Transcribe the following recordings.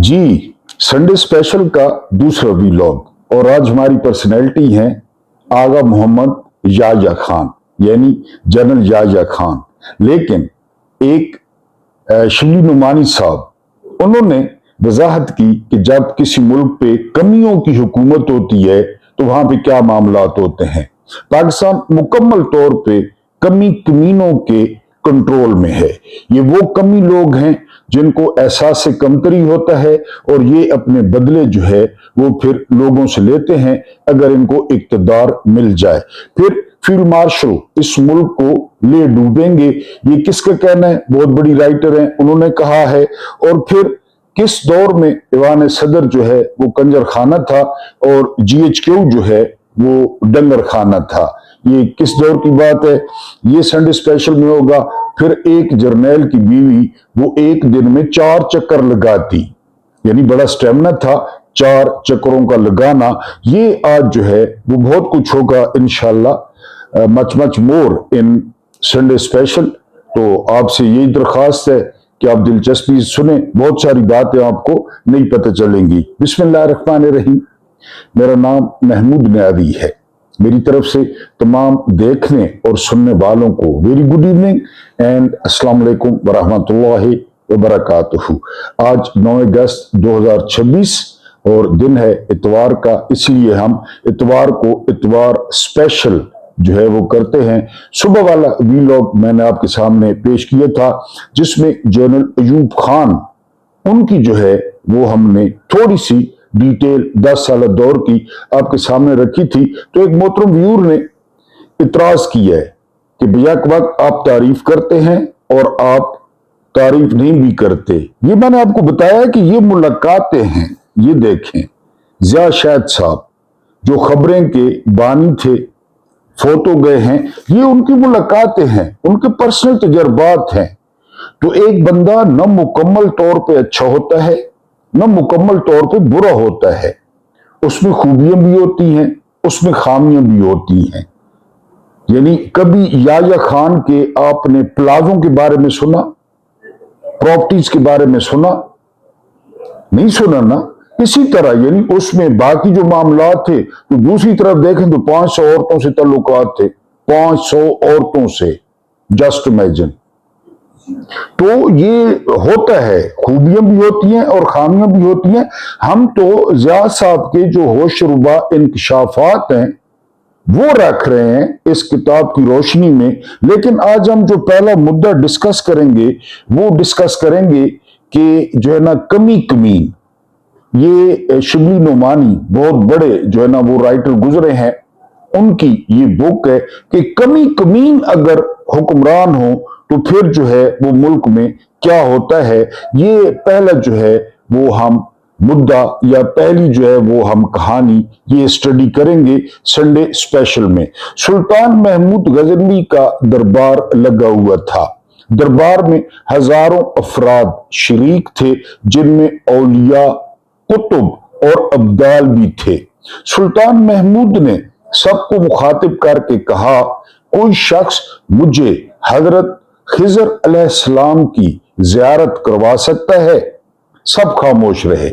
जी, Sunday special का दूसरा vlog. और आज हमारी पर्सनैलिटी हैं आगा मोहम्मद याह्या खान, यानी जनरल याह्या खान। लेकिन एक शिबली नुमानी साहब, उन्होंने वजाहत की कि जब किसी मुल्क पे कमियों की हुकूमत होती है तो वहां पे क्या मामलात होते हैं। पाकिस्तान मुकम्मल तौर पे कमी कमीनों के कंट्रोल में है। ये वो कमी लोग हैं जिनको एहसास से कमतरी होता है और ये अपने बदले जो है वो फिर लोगों से लेते हैं अगर इनको इक्तदार मिल जाए। फिर फील्ड मार्शल इस मुल्क को ले डूबेंगे। ये किसका कहना है? बहुत बड़ी राइटर हैं, उन्होंने कहा है। और फिर किस दौर में ईवान सदर जो है वो कंजर खाना था और GHQ जो है वो डंगर खाना था। ये किस दौर की बात है? ये संडे स्पेशल में होगा। फिर एक जर्नैल की बीवी वो एक दिन में 4 चक्कर लगाती, यानी बड़ा स्टेमिना था 4 चक्करों का लगाना। ये आज जो है वो बहुत कुछ होगा इंशाल्लाह, मच मच मोर इन संडे स्पेशल। तो आपसे यही दरखास्त है कि आप दिलचस्पी सुने, बहुत सारी बातें आपको नहीं पता चलेंगी। बिस्मिल्लाहिर्रहमानिर्रहीम। मेरा नाम महमूद न्यादी है। मेरी तरफ से तमाम देखने और सुनने वालों को वेरी गुड इवनिंग एंड अस्सलाम वालेकुम वरहमतुल्लाहि वबरकातुहू। आज 9 अगस्त 2026 और दिन है इतवार का, इसलिए हम इतवार को इतवार स्पेशल जो है वो करते हैं। सुबह वाला वीलॉग मैंने आपके सामने पेश किया था जिसमें जनरल अयूब खान, उनकी जो है वो हमने थोड़ी सी डिटेल 10 साल दौर की आपके सामने रखी थी। तो एक मोहतरम व्यूअर ने इतराज किया है कि बेशक वक्त आप तारीफ करते हैं और आप तारीफ नहीं भी करते। ये मैंने आपको बताया कि ये मुलाकातें हैं। ये देखें, ज़िया शाहिद साहब जो खबरें के बानी थे, फोटो गए हैं, ये उनकी मुलाकातें हैं, उनके पर्सनल तजर्बात हैं। तो एक बंदा न मुकम्मल तौर पे अच्छा होता है न मुकम्मल तौर पे बुरा होता है। उसमें खूबियां भी होती हैं, उसमें खामियां भी होती हैं। यानी कभी याह्या खान के आपने प्लाजों के बारे में सुना, प्रॉपर्टीज के बारे में सुना? नहीं सुना ना। इसी तरह यानी उसमें बाकी जो मामला थे, तो दूसरी तरफ देखें तो 500 औरतों से ताल्लुकात थे, 500 औरतों से, जस्ट इमेजिन। तो ये होता है, खूबियां भी होती हैं और खामियां भी होती हैं। हम तो ज़िया साहब के जो होशरुबा इंकशाफात हैं वो रख रहे हैं इस किताब की रोशनी में। लेकिन आज हम जो पहला मुद्दा डिस्कस करेंगे वो डिस्कस करेंगे कि जो है ना कमी कमीन, ये शिबली नुमानी बहुत बड़े जो है ना वो राइटर गुजरे हैं, उनकी ये बुक है कि कमी कमीन अगर हुक्मरान हो तो फिर जो है वो मुल्क में क्या होता है। ये पहला जो है वो हम मुद्दा या पहली जो है वो हम कहानी ये स्टडी करेंगे संडे स्पेशल में। सुल्तान महमूद गजनवी का दरबार लगा हुआ था। दरबार में हजारों अफराद शरीक थे जिनमें औलिया, कुतुब और अब्दाल भी थे। सुल्तान महमूद ने सबको मुखातिब करके कहा, कोई शख्स मुझे हजरत खिजर अलैहिस्सलाम की जियारत करवा सकता है? सब खामोश रहे।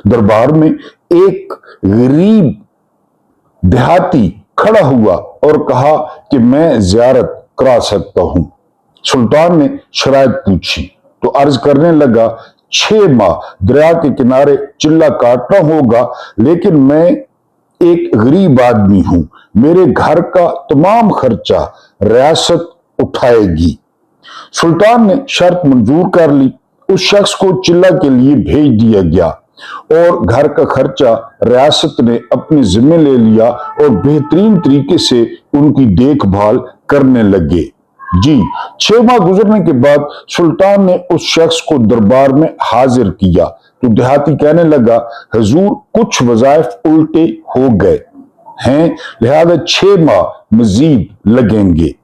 दरबार में एक गरीब देहाती खड़ा हुआ और कहा कि मैं जियारत करा सकता हूं। सुल्तान ने शराइत पूछी तो अर्ज करने लगा, 6 माह दरिया के किनारे चिल्ला काटना होगा, लेकिन मैं एक गरीब आदमी हूं, मेरे घर का तमाम खर्चा रियासत उठाएगी। सुल्तान ने शर्त मंजूर कर ली। उस शख्स को चिल्ला के लिए भेज दिया गया और घर का खर्चा रियासत ने अपने जिम्मे ले लिया और बेहतरीन तरीके से उनकी देखभाल करने लगे। जी, 6 माह गुजरने के बाद सुल्तान ने उस शख्स को दरबार में हाजिर किया तो देहाती कहने लगा, हुजूर कुछ वज़ाइफ उल्टे हो गए हैं, लिहाजा 6 माह मजीद लगेंगे।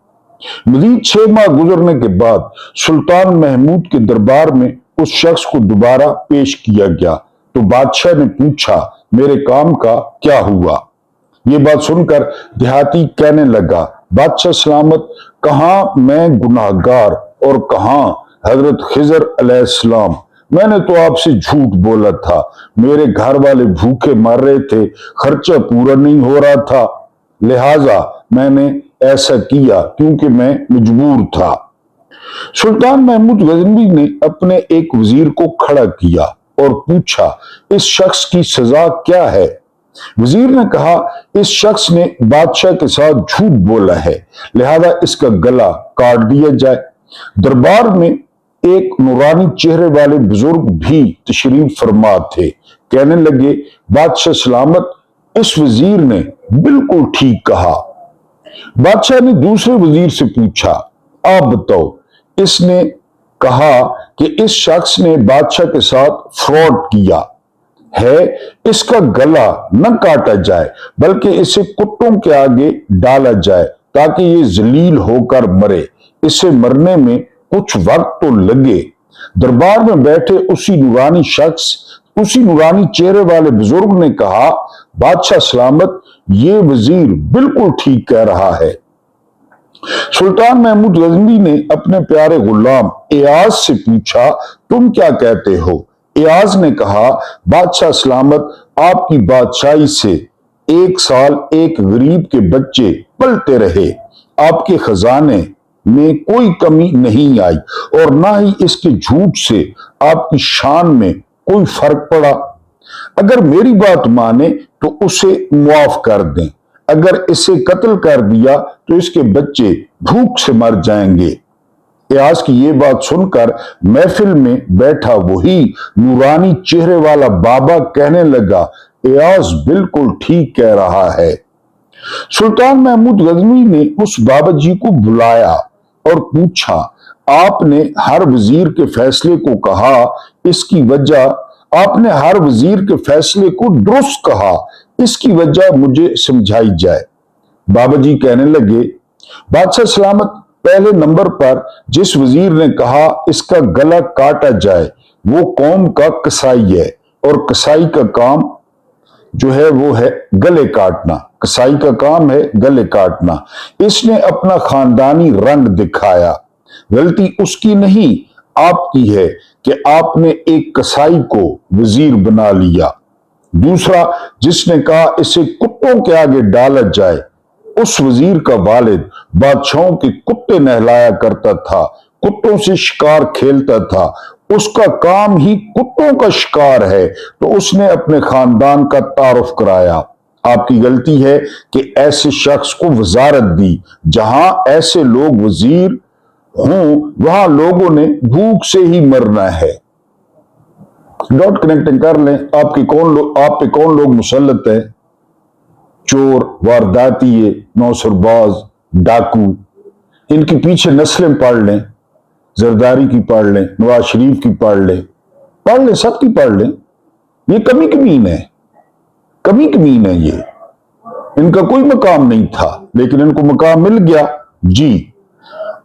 मजीद 6 माह गुजरने के बाद सुल्तान महमूद के दरबार में उस शख्स को दोबारा पेश किया गया तो बादशाह ने पूछा, मेरे काम का क्या हुआ? ये बात सुनकर देहाती कहने लगा, बादशाह सलामत, कहां मैं गुनाहगार और कहां हजरत खिजर अलैहिस्सलाम मैंने तो आपसे झूठ बोला था, मेरे घर वाले भूखे मर रहे थे, खर्चा पूरा नहीं हो रहा था, लिहाजा मैंने ऐसा किया क्योंकि मैं मजबूर था। सुल्तान महमूद गजनवी ने अपने एक वजीर को खड़ा किया और पूछा, इस शख्स की सजा क्या है? वजीर ने कहा, इस शख्स ने बादशाह के साथ झूठ बोला है, लिहाजा इसका गला काट दिया जाए। दरबार में एक नूरानी चेहरे वाले बुजुर्ग भी तशरीफ फरमा थे। कहने लगे, बादशाह सलामत, इस वजीर ने बिल्कुल ठीक कहा। बादशाह ने दूसरे वजीर से पूछा, आप बताओ, इसने कहा कि इस शख्स ने बादशाह के साथ फ्रॉड किया है, इसका गला न काटा जाए बल्कि इसे कुत्तों के आगे डाला जाए ताकि ये जलील होकर मरे, इसे मरने में कुछ वक्त तो लगे। दरबार में बैठे उसी नूरानी चेहरे वाले बुजुर्ग ने कहा, बादशाह सलामत, ये वजीर बिल्कुल ठीक कह रहा है। सुल्तान महमूद गजनवी ने अपने प्यारे गुलाम एयाज से पूछा, तुम क्या कहते हो? एयाज ने कहा, बादशाह सलामत, आपकी बादशाही से 1 साल एक गरीब के बच्चे पलते रहे, आपके खजाने में कोई कमी नहीं आई और ना ही इसके झूठ से आपकी शान में कोई फर्क पड़ा। अगर मेरी बात माने तो उसे मुआफ कर दें, अगर इसे कत्ल कर दिया तो इसके बच्चे भूख से मर जाएंगे। एयाज की ये बात सुनकर महफिल में बैठा वही नूरानी चेहरे वाला बाबा कहने लगा, एयाज बिल्कुल ठीक कह रहा है। सुल्तान महमूद गजनवी ने उस बाबा जी को बुलाया और पूछा, आपने हर वजीर के फैसले को कहा, इसकी वजह, आपने हर वजीर के फैसले को दुरुस्त कहा, इसकी वजह मुझे समझाई जाए। बाबा जी कहने लगे, बादशाह सलामत, पहले नंबर पर जिस वजीर ने कहा इसका गला काटा जाए वो कौम का कसाई है और कसाई का काम जो है वो है गले काटना, कसाई का काम है गले काटना। इसने अपना खानदानी रंग दिखाया, गलती उसकी नहीं आपकी है कि आपने एक कसाई को वजीर बना लिया। दूसरा, जिसने कहा इसे कुत्तों के आगे डाला जाए, उस वजीर का वालिद बादशाहों के कुत्ते नहलाया करता था, कुत्तों से शिकार खेलता था, उसका काम ही कुत्तों का शिकार है, तो उसने अपने खानदान का तारुफ कराया। आपकी गलती है कि ऐसे शख्स को वजारत दी, जहां ऐसे लोग वजीर हों वहां लोगों ने भूख से ही मरना है। डॉट कनेक्टिंग कर लें, आप पे कौन लोग मुसल्लत है? चोर, वारदातिये, नौसरबाज, डाकू, इनके पीछे नस्लें पढ़ लें, जरदारी की पढ़ लें, नवाज शरीफ की पढ़ लें, सबकी पढ़ लें। ये कमी कमीन है ये। इनका कोई मकाम नहीं था लेकिन इनको मकाम मिल गया जी।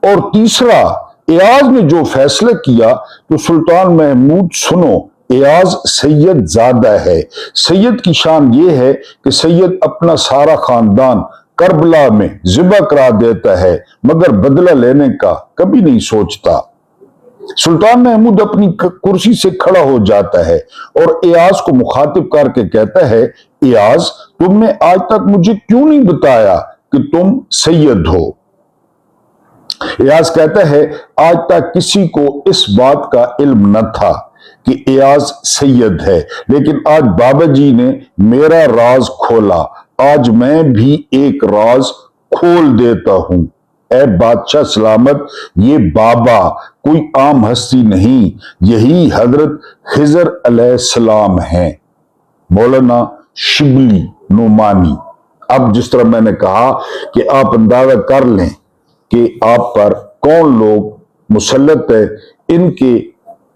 और तीसरा, एयाज ने जो फैसला किया तो सुल्तान महमूद सुनो, एयाज सैयद ज़ादा है। सैयद की शान ये है कि सैयद अपना सारा खानदान करबला में ज़िबा करा देता है मगर बदला लेने का कभी नहीं सोचता। सुल्तान महमूद अपनी कुर्सी से खड़ा हो जाता है और एयाज को मुखातिब करके कहता है, एयाज, तुमने आज तक मुझे क्यों नहीं बताया कि तुम सैयद हो? एयाज कहता है, आज तक किसी को इस बात का इल्म न था कि एयाज सैयद है, लेकिन आज बाबा जी ने मेरा राज खोला, आज मैं भी एक राज खोल देता हूं। ऐ बादशाह सलामत, ये बाबा कोई आम हस्ती नहीं, यही हजरत खिजर अलैहिस्सलाम हैं, मौलाना शिबली नुमानी। अब जिस तरह मैंने कहा कि आप अंदाजा कर लें कि आप पर कौन लोग मुसल्लत है, इनके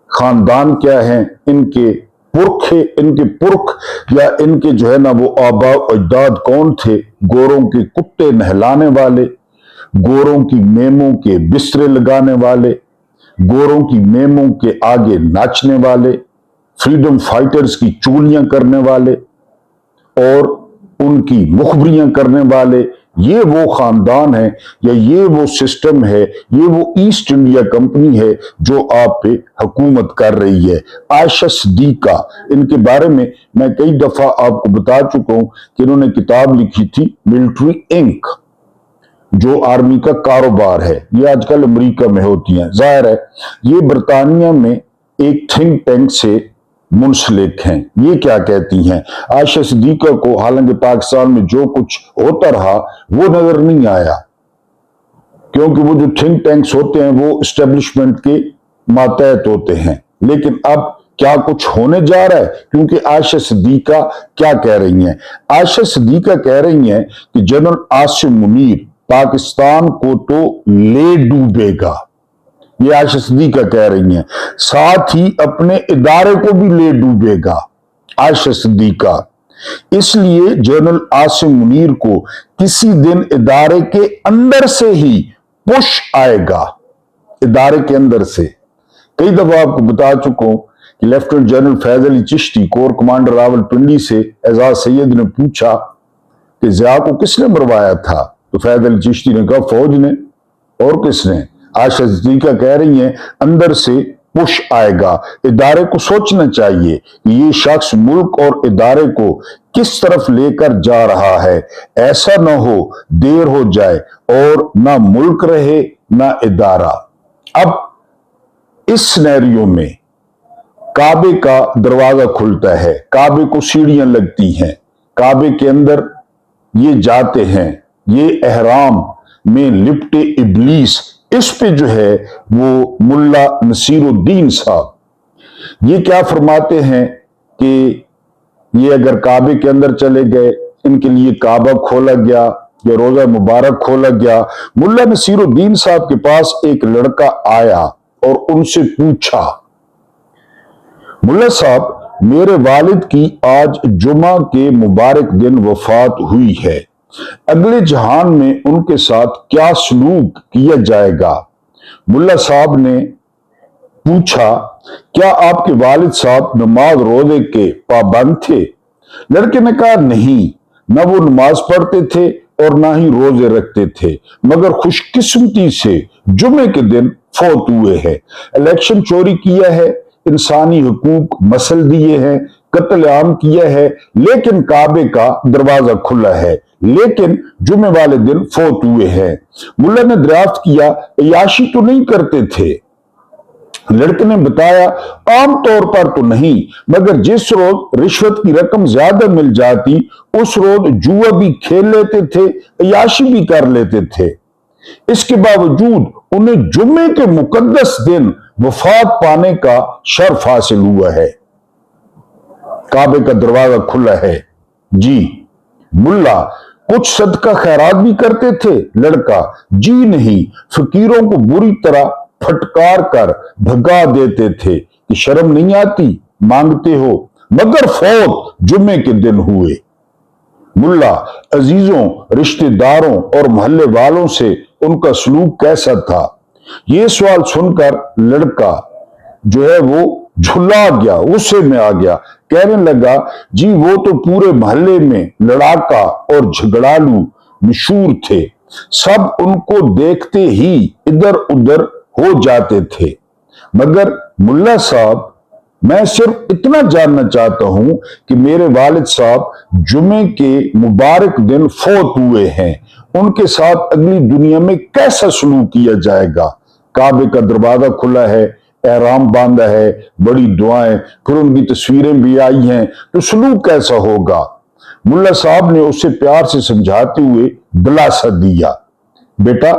खानदान क्या हैं, इनके पुरख या इनके जो है ना वो आबा अजदाद कौन थे। गोरों के कुत्ते नहलाने वाले, गोरों की मेमों के बिस्तरे लगाने वाले, गोरों की मेमों के आगे नाचने वाले, फ्रीडम फाइटर्स की चुगलियां करने वाले और उनकी मुखबरियां करने वाले, یہ وہ خاندان ہے یا یہ وہ سسٹم ہے, یہ وہ ایسٹ انڈیا کمپنی ہے جو آپ پہ حکومت کر رہی ہے. عائشہ صدیقہ, ان کے بارے میں کئی دفعہ آپ کو بتا چکا ہوں کہ انہوں نے کتاب لکھی تھی ملٹری انک, جو آرمی کا کاروبار ہے. یہ آج کل امریکہ میں ہوتی ہیں. ظاہر ہے یہ برطانیہ میں ایک تھنک ٹینک سے منسلک ہیں. یہ کیا کہتی ہیں, عائشہ صدیقہ کو حالانکہ پاکستان میں جو کچھ ہوتا رہا وہ نظر نہیں آیا, کیونکہ وہ جو تھنک ٹینکس ہوتے ہیں وہ اسٹیبلشمنٹ کے ماتحت ہوتے ہیں. لیکن اب کیا کچھ ہونے جا رہا ہے, کیونکہ عائشہ صدیقہ کیا کہہ رہی ہیں؟ عائشہ صدیقہ کہہ رہی ہیں کہ جنرل عاصم منیر پاکستان کو تو لے ڈوبے گا. یہ عائشہ صدیقہ کہہ رہی ہیں, ساتھ ہی اپنے ادارے کو بھی لے ڈوبے گا. عائشہ صدیقہ, اس لیے جنرل عاصم منیر کو کسی دن ادارے کے اندر سے ہی پش آئے گا, ادارے کے اندر سے. کئی دفعہ آپ کو بتا چکا ہوں کہ لیفٹیننٹ جنرل فیض علی چشتی کور کمانڈر راولپنڈی سے اعزاز سید نے پوچھا کہ ضیاء کو کس نے مروایا تھا, تو فیض علی چشتی نے کہا فوج نے. اور کس نے؟ عائشہ صدیقہ کہہ رہی ہیں اندر سے پش آئے گا. ادارے کو سوچنا چاہیے کہ یہ شخص ملک اور ادارے کو کس طرف لے کر جا رہا ہے. ایسا نہ ہو دیر ہو جائے اور نہ ملک رہے نہ ادارہ. اب اس سینیریو میں کعبے کا دروازہ کھلتا ہے, کعبے کو سیڑھیاں لگتی ہیں, کعبے کے اندر یہ جاتے ہیں, یہ احرام میں لپٹے ابلیس, اس پہ جو ہے وہ ملا نصیر الدین صاحب یہ کیا فرماتے ہیں کہ یہ اگر کعبے کے اندر چلے گئے, ان کے لیے کعبہ کھولا گیا یا روزہ مبارک کھولا گیا. ملا نصیر الدین صاحب کے پاس ایک لڑکا آیا اور ان سے پوچھا, ملا صاحب میرے والد کی آج جمعہ کے مبارک دن وفات ہوئی ہے, اگلے جہان میں ان کے ساتھ کیا سلوک کیا جائے گا؟ ملا صاحب نے پوچھا, کیا آپ کے والد صاحب نماز روزے کے پابند تھے؟ لڑکے نے کہا نہیں, نہ وہ نماز پڑھتے تھے اور نہ ہی روزے رکھتے تھے, مگر خوش قسمتی سے جمعے کے دن فوت ہوئے ہیں. الیکشن چوری کیا ہے, انسانی حقوق مسل دیے ہیں, قتل عام کیا ہے, لیکن کعبے کا دروازہ کھلا ہے, لیکن جمعے والے دن فوت ہوئے ہیں. ملا نے دریافت کیا, عیاشی تو نہیں کرتے تھے؟ لڑکے نے بتایا عام طور پر تو نہیں, مگر جس روز رشوت کی رقم زیادہ مل جاتی اس روز جوا بھی کھیل لیتے تھے, عیاشی بھی کر لیتے تھے. اس کے باوجود انہیں جمعے کے مقدس دن وفات پانے کا شرف حاصل ہوا ہے. کعبے کا دروازہ کھلا ہے. جی. ملا, کچھ صدقہ خیرات بھی کرتے تھے؟ لڑکا, جی نہیں, فقیروں کو بری طرح پھٹکار کر بھگا دیتے تھے کہ شرم نہیں آتی, مانگتے ہو, مگر فوت جمعے کے دن ہوئے. ملا, عزیزوں, رشتہ داروں اور محلے والوں سے ان کا سلوک کیسا تھا؟ یہ سوال سن کر لڑکا جو ہے وہ جھلا گیا, غصے میں آ گیا. کہنے لگا, جی وہ تو پورے محلے میں لڑاکا اور جھگڑالو مشہور تھے, سب ان کو دیکھتے ہی ادھر ادھر ہو جاتے تھے. مگر ملا صاحب, میں صرف اتنا جاننا چاہتا ہوں کہ میرے والد صاحب جمعے کے مبارک دن فوت ہوئے ہیں, ان کے ساتھ اگلی دنیا میں کیسا سلوک کیا جائے گا؟ کعبے کا دروازہ کھلا ہے, احرام باندھا ہے, بڑی دعائیں, پھر ان کی تصویریں بھی آئی ہیں, تو سلوک کیسا ہوگا؟ ملا صاحب نے اسے پیار سے سمجھاتے ہوئے دلاسا دیا, بیٹا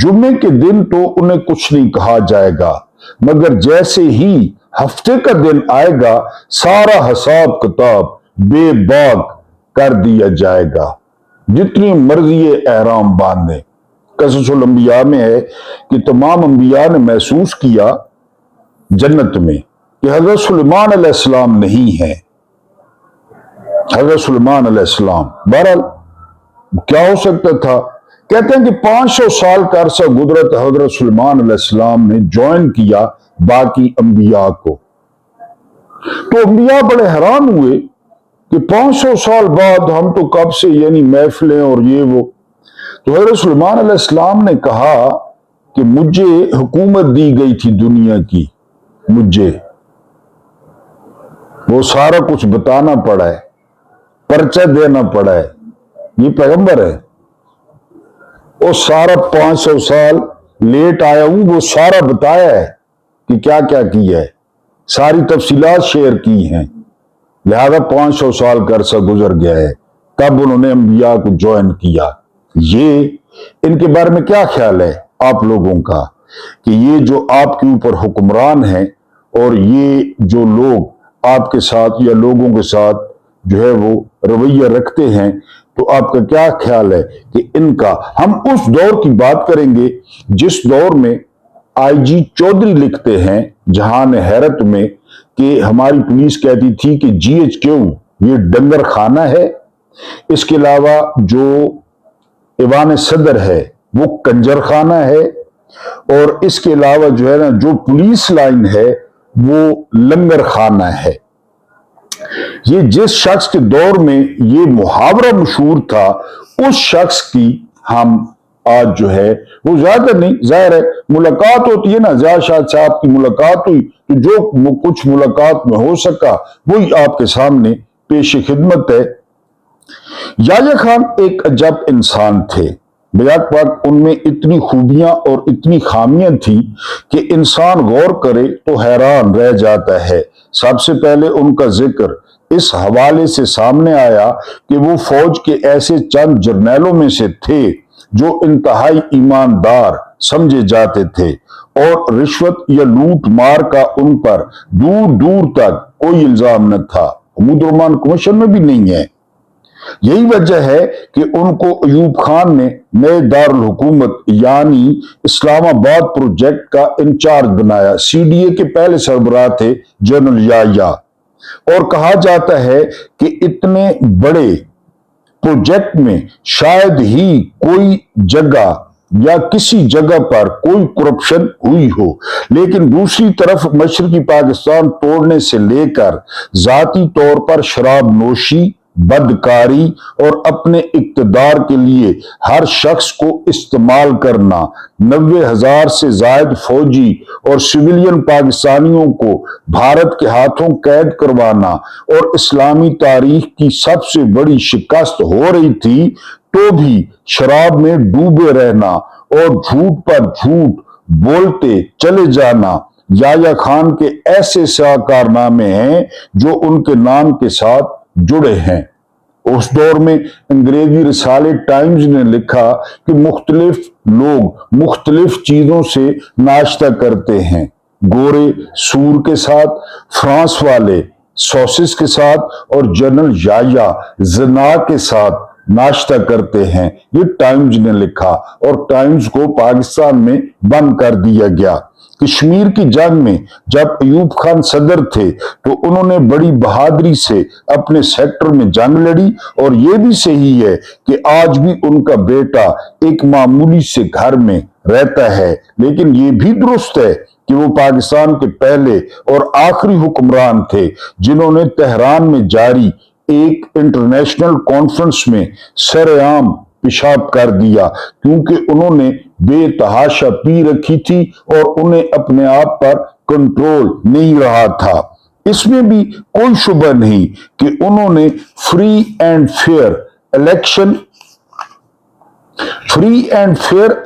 جمعے کے دن تو انہیں کچھ نہیں کہا جائے گا, مگر جیسے ہی ہفتے کا دن آئے گا سارا حساب کتاب بے باک کر دیا جائے گا, جتنی مرضی احرام باندھے. قصص الانبیاء میں ہے کہ تمام انبیاء نے محسوس کیا جنت میں کہ حضرت سلیمان علیہ السلام نہیں ہے. حضرت سلیمان علیہ السلام, بہرحال کیا ہو سکتا تھا؟ کہتے ہیں کہ 500 سال کا عرصہ گزرت حضرت سلیمان علیہ السلام نے جوائن کیا باقی انبیاء کو. تو انبیاء بڑے حیران ہوئے کہ 500 سال بعد ہم تو کب سے یعنی محفلیں اور یہ وہ. تو حضرت سلیمان علیہ السلام نے کہا کہ مجھے حکومت دی گئی تھی دنیا کی، مجھے وہ سارا کچھ بتانا پڑا ہے، پرچہ دینا پڑا ہے، یہ پیغمبر ہے، اور سارا 500 سال لیٹ آیا ہوں، وہ سارا بتایا ہے کہ کیا کیا کیا ہے، ساری تفصیلات شیئر کی ہیں، لہذا 500 سال کا عرصہ گزر گیا ہے، تب انہوں نے انبیاء کو جوائن کیا۔ یہ ان کے بارے میں کیا خیال ہے آپ لوگوں کا کہ یہ جو آپ کے اوپر حکمران ہیں اور یہ جو لوگ آپ کے ساتھ یا لوگوں کے ساتھ جو ہے وہ رویہ رکھتے ہیں، تو آپ کا کیا خیال ہے کہ ان کا؟ ہم اس دور کی بات کریں گے جس دور میں آئی جی چودھری لکھتے ہیں جہان حیرت میں کہ ہماری پولیس کہتی تھی کہ جی ایچ کیو یہ ڈنگر خانہ ہے، اس کے علاوہ جو ایوان صدر ہے وہ کنجر خانہ ہے، اور اس کے علاوہ جو ہے نا جو پولیس لائن ہے وہ لنگر خانہ ہے۔ یہ جس شخص کے دور میں یہ محاورہ مشہور تھا، اس شخص کی ہم آج جو ہے وہ زیادہ نہیں، ظاہر ہے ملاقات ہوتی ہے نا، ضیاء شاہ صاحب کی ملاقات ہوئی تو جو کچھ ملاقات میں ہو سکا وہی آپ کے سامنے پیش خدمت ہے۔ یحییٰ خان ایک عجب انسان تھے، بیک وقت ان میں اتنی خوبیاں اور اتنی خامیاں تھیں کہ انسان غور کرے تو حیران رہ جاتا ہے۔ سب سے پہلے ان کا ذکر اس حوالے سے سامنے آیا کہ وہ فوج کے ایسے چند جرنیلوں میں سے تھے جو انتہائی ایماندار سمجھے جاتے تھے، اور رشوت یا لوٹ مار کا ان پر دور دور تک کوئی الزام نہ تھا، حمود الرحمن کمیشن میں بھی نہیں ہے۔ یہی وجہ ہے کہ ان کو ایوب خان نے نئے دارالحکومت یعنی اسلام آباد پروجیکٹ کا انچارج بنایا۔ سی ڈی اے کے پہلے سربراہ تھے جنرل یحییٰ، اور کہا جاتا ہے کہ اتنے بڑے پروجیکٹ میں شاید ہی کوئی جگہ یا کسی جگہ پر کوئی کرپشن ہوئی ہو، لیکن دوسری طرف مشرقی پاکستان توڑنے سے لے کر ذاتی طور پر شراب نوشی، بدکاری اور اپنے اقتدار کے لیے ہر شخص کو استعمال کرنا، 90,000 سے زائد فوجی اور سویلین پاکستانیوں کو بھارت کے ہاتھوں قید کروانا، اور اسلامی تاریخ کی سب سے بڑی شکست ہو رہی تھی تو بھی شراب میں ڈوبے رہنا اور جھوٹ پر جھوٹ بولتے چلے جانا، یحییٰ خان کے ایسے کارنامے ہیں جو ان کے نام کے ساتھ جڑے ہیں۔ اس دور میں انگریزی رسالے ٹائمز نے لکھا کہ مختلف لوگ مختلف چیزوں سے ناشتہ کرتے ہیں، گورے سور کے ساتھ، فرانس والے سوسس کے ساتھ، اور جنرل یحییٰ زنا کے ساتھ ناشتہ کرتے ہیں، یہ ٹائمز نے لکھا، اور ٹائمز کو پاکستان میں بند کر دیا گیا۔ کشمیر کی جنگ میں جب ایوب خان صدر تھے تو انہوں نے بڑی بہادری سے اپنے سیکٹر میں جنگ لڑی، اور یہ بھی صحیح ہے کہ آج بھی ان کا بیٹا ایک معمولی سے گھر میں رہتا ہے، لیکن یہ بھی درست ہے کہ وہ پاکستان کے پہلے اور آخری حکمران تھے جنہوں نے تہران میں جاری ایک انٹرنیشنل کانفرنس میں سر عام پیشاب کر دیا، کیونکہ انہوں نے بے تحاشا پی رکھی تھی اور انہیں اپنے آپ پر کنٹرول نہیں رہا تھا۔ اس میں بھی کوئی شبہ نہیں کہ انہوں نے فری اینڈ فیئر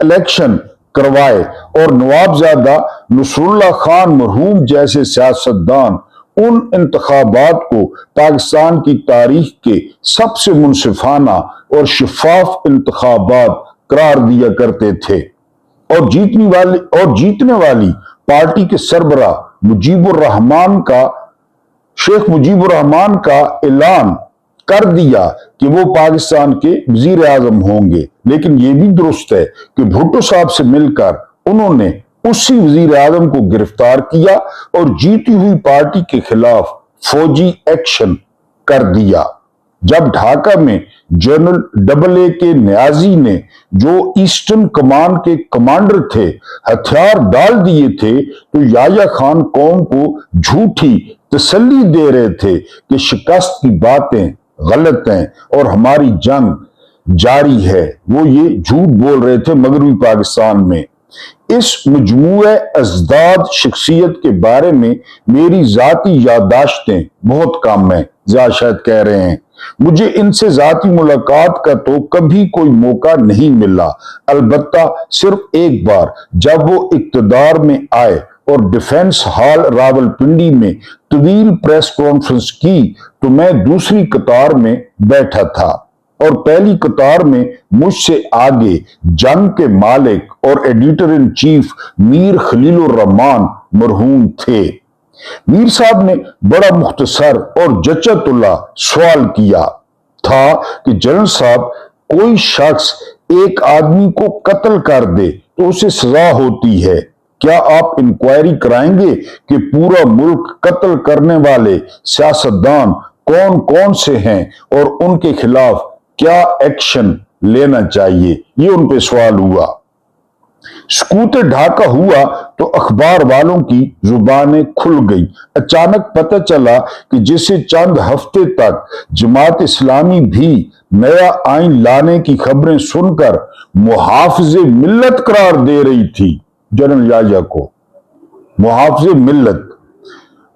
الیکشن کروائے، اور نوابزادہ نصر اللہ خان مرحوم جیسے سیاستدان ان انتخابات کو پاکستان کی تاریخ کے سب سے منصفانہ اور شفاف انتخابات قرار دیا کرتے تھے، اور جیتنے والی پارٹی کے سربراہ شیخ مجیب الرحمان کا اعلان کر دیا کہ وہ پاکستان کے وزیر اعظم ہوں گے، لیکن یہ بھی درست ہے کہ بھٹو صاحب سے مل کر انہوں نے اسی وزیر اعظم کو گرفتار کیا اور جیتی ہوئی پارٹی کے خلاف فوجی ایکشن کر دیا۔ جب ڈھاکہ میں جنرل اے کے نیازی نے، جو ایسٹرن کمانڈ کے کمانڈر تھے، ہتھیار ڈال دیے تھے تو یحییٰ خان قوم کو جھوٹی تسلی دے رہے تھے کہ شکست کی باتیں غلط ہیں اور ہماری جنگ जारी है। वो ये झूठ बोल रहे थे मगरबी पाकिस्तान में। इस मजमूए अजदाद शख्सियत के बारे में मेरी जाती याददाश्तें बहुत कम है। शायद कह रहे हैं मुझे इनसे जाती मुलाकात का तो कभी कोई मौका नहीं मिला, अलबत्ता सिर्फ एक बार जब वो इक्तदार में आए और डिफेंस हॉल रावलपिंडी में तवील प्रेस कॉन्फ्रेंस की तो मैं दूसरी कतार में बैठा था और पहली कतार में मुझसे आगे जंग के मालिक और editor in chief Mir Khalilur Rahman मरहूम थे। मीर साहब ने बड़ा मुख्तसर और जच्चतुल्ला सवाल किया था कि जनरल साहब, कोई शख्स एक आदमी को कत्ल कर दे तो उसे सजा होती है, क्या आप इंक्वायरी कराएंगे कि पूरा मुल्क कत्ल करने वाले सियासतदान कौन कौन से हैं और उनके खिलाफ क्या एक्शन लेना चाहिए? ये उन पे सवाल हुआ। सकूत ढाका हुआ तो अखबार वालों की जुबानें खुल गई। अचानक पता चला कि जिसे चंद हफ्ते तक जमात इस्लामी भी नया आइन लाने की खबरें सुनकर मुहाफिजे मिल्लत करार दे रही थी, जनरल याया को मुहाफिजे मिल्लत,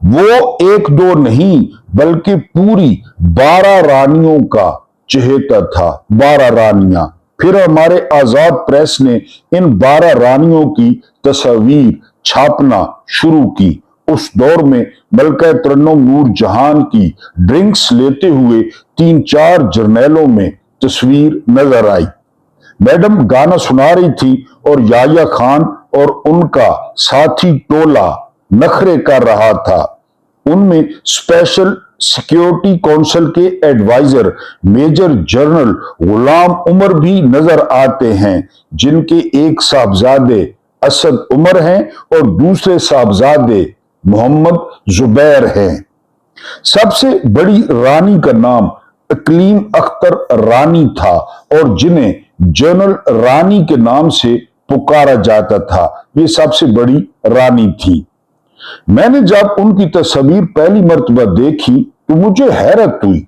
वो एक दो नहीं बल्कि पूरी 12 रानियों का चहेता था। 12 रानियां। फिर हमारे आजाद प्रेस ने इन 12 रानियों की तस्वीर छापना शुरू की। उस दौर में मलका तरन्नुम नूर जहान की ड्रिंक्स लेते हुए 3-4 जर्नैलों में तस्वीर नजर आई। मैडम गाना सुना रही थी और याया खान और उनका साथी टोला नखरे कर रहा था। उनमें स्पेशल सिक्योरिटी काउंसिल के एडवाइजर मेजर जनरल गुलाम उमर भी नजर आते हैं, जिनके एक साहबजादे असद उमर हैं और दूसरे साहबजादे मोहम्मद जुबैर हैं। सबसे बड़ी रानी का नाम इकलीम अख्तर रानी था और जिन्हें जनरल रानी के नाम से पुकारा जाता था, वे सबसे बड़ी रानी थी। मैंने जब उनकी तस्वीर पहली मर्तबा देखी तो मुझे हैरत हुई।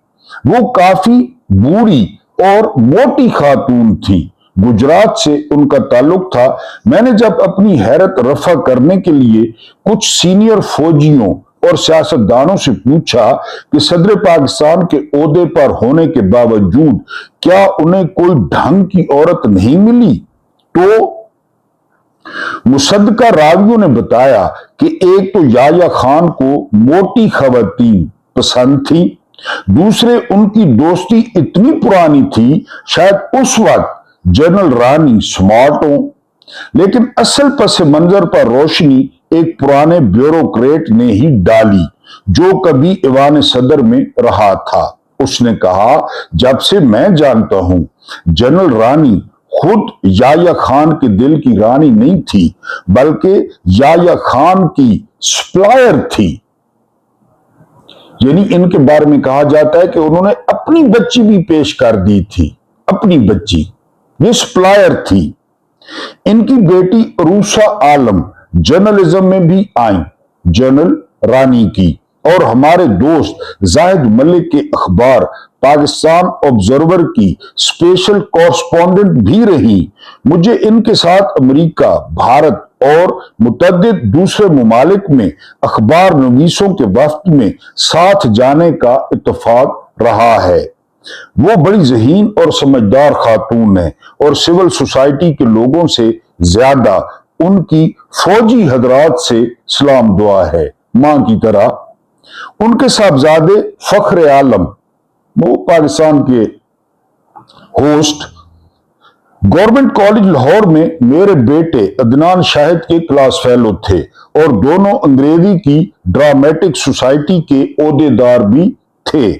वो काफी बूढ़ी और मोटी खातून थी। गुजरात से उनका ताल्लुक था। मैंने जब अपनी हैरत रफा करने के लिए कुछ सीनियर फौजियों और सियासतदानों से पूछा कि सदर पाकिस्तान के ओहदे पर होने के बावजूद क्या उन्हें कोई ढंग की औरत नहीं मिली, तो मुसद्दका रावियों ने बताया कि एक तो याया खान को मोटी खवातीन पसंद थी, दूसरे उनकी दोस्ती इतनी पुरानी थी शायद उस वक्त जनरल रानी स्मार्ट हो, लेकिन असल पस मंजर पर रोशनी एक पुराने ब्यूरोक्रेट ने ही डाली जो कभी ईवान सदर में रहा था। उसने कहा, जब से मैं जानता हूं जनरल रानी खुद याया खान के दिल की रानी नहीं थी बल्कि याया खान की सप्लायर थी। यानी इनके बारे में कहा जाता है कि उन्होंने अपनी बच्ची भी पेश कर दी थी, अपनी बच्ची, ये सप्लायर थी। इनकी बेटी रूसा आलम जर्नलिज्म में भी आई, जनरल रानी की, और हमारे दोस्त जाहिद मलिक के अखबार पाकिस्तान ऑब्जर्वर की स्पेशल कॉरेस्पॉन्डेंट भी रही। मुझे इनके साथ अमेरिका, भारत और मुतअद्दिद दूसरे मुमालिक में अखबार नवीसों के वफ्द में साथ जाने का इत्तेफाक रहा है। वो बड़ी ज़हीन और समझदार खातून है और सिविल सोसाइटी के लोगों से ज्यादा उनकी फौजी हजरात से सलाम दुआ है, मां की तरह। उनके साहबजादे फख्र आलम, वो पाकिस्तान के होस्ट, गवर्नमेंट कॉलेज लाहौर में मेरे बेटे अदनान शाहिद के क्लास फेलो थे और दोनों अंग्रेजी की ड्रामेटिक सोसाइटी के ओहदेदार भी थे।